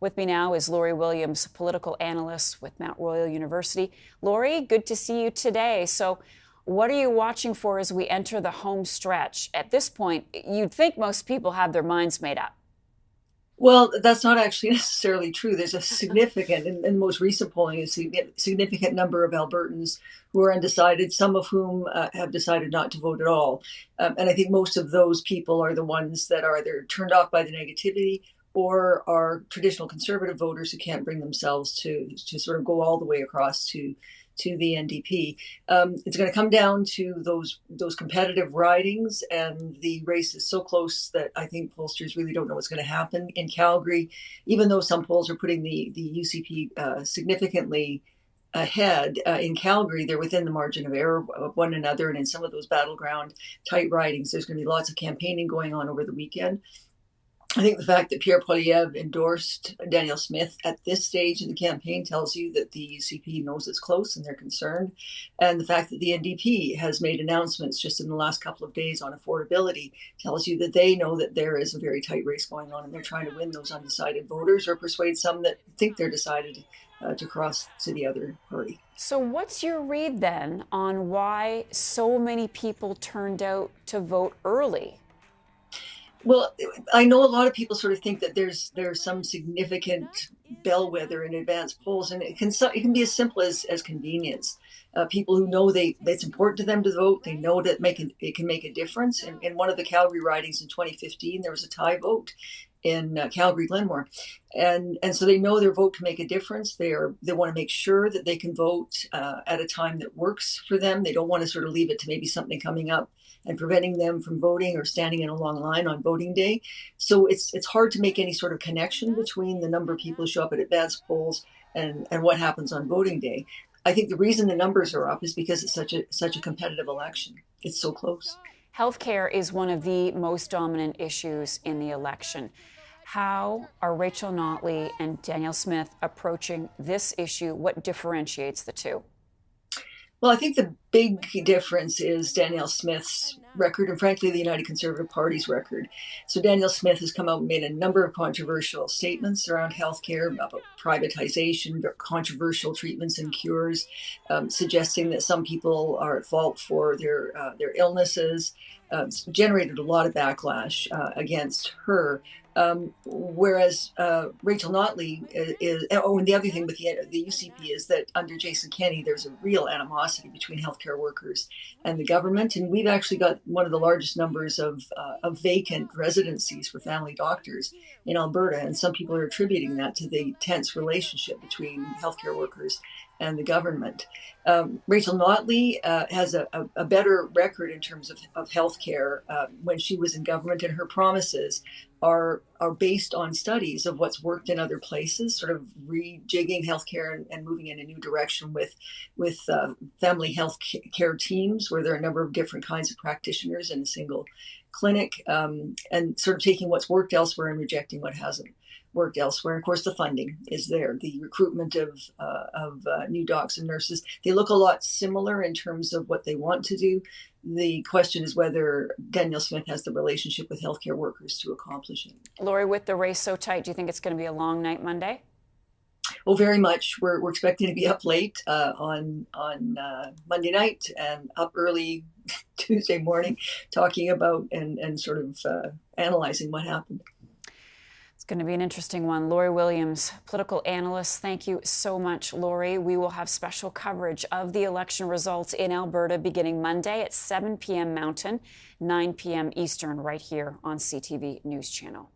With me now is Lori Williams, political analyst with Mount Royal University. Lori, good to see you today. So what are you watching for as we enter the home stretch? At this point, you'd think most people have their minds made up. Well, that's not actually necessarily true. There's a significant, in most recent polling, a significant number of Albertans who are undecided, some of whom have decided not to vote at all. And I think most of those people are the ones that are either turned off by the negativity or are traditional conservative voters who can't bring themselves to sort of go all the way across to the NDP. It's going to come down to those competitive ridings, and the race is so close that I think pollsters really don't know what's going to happen in Calgary. Even though some polls are putting the UCP significantly ahead in Calgary, they're within the margin of error of one another, and in some of those battleground tight ridings, there's going to be lots of campaigning going on over the weekend. I think the fact that Pierre Poilievre endorsed Danielle Smith at this stage in the campaign tells you that the UCP knows it's close and they're concerned. And the fact that the NDP has made announcements just in the last couple of days on affordability tells you that they know that there is a very tight race going on and they're trying to win those undecided voters or persuade some that think they're decided to cross to the other party. So what's your read then on why so many people turned out to vote early? Well, I know a lot of people sort of think that there's some significant bellwether in advanced polls, and it can be as simple as convenience. People who know it's important to them to vote, they know that it can make a difference. In one of the Calgary ridings in 2015, there was a tie vote in Calgary Glenmore, and so they know their vote can make a difference. They want to make sure that they can vote at a time that works for them. They don't want to sort of leave it to maybe something coming up and preventing them from voting or standing in a long line on voting day. So it's hard to make any sort of connection between the number of people who show up at advanced polls and what happens on voting day. I think the reason the numbers are up is because it's such a competitive election. It's so close. Healthcare is one of the most dominant issues in the election. How are Rachel Notley and Danielle Smith approaching this issue? What differentiates the two? Well, I think the big difference is Danielle Smith's record and, frankly, the United Conservative Party's record. So Danielle Smith has come out and made a number of controversial statements around healthcare, about privatization, controversial treatments and cures, suggesting that some people are at fault for their illnesses. Generated a lot of backlash against her. Whereas Rachel Notley and the other thing with the UCP is that under Jason Kenney, there's a real animosity between healthcare workers and the government. And we've actually got one of the largest numbers of vacant residencies for family doctors in Alberta. And some people are attributing that to the tense relationship between healthcare workers and the government. Rachel Notley has a better record in terms of healthcare when she was in government, and her promises are based on studies of what's worked in other places, sort of rejigging healthcare and moving in a new direction with family health care teams, where there are a number of different kinds of practitioners in a single clinic, and sort of taking what's worked elsewhere and rejecting what hasn't worked elsewhere. And of course, the funding is there. The recruitment of new docs and nurses, they look a lot similar in terms of what they want to do. The question is whether Danielle Smith has the relationship with healthcare workers to accomplish it. Lori, with the race so tight, do you think it's going to be a long night Monday? Oh, very much. We're expecting to be up late on Monday night and up early Tuesday morning, talking about and sort of analyzing what happened. It's going to be an interesting one. Lori Williams, political analyst. Thank you so much, Lori. We will have special coverage of the election results in Alberta beginning Monday at 7 p.m. Mountain, 9 p.m. Eastern, right here on CTV News Channel.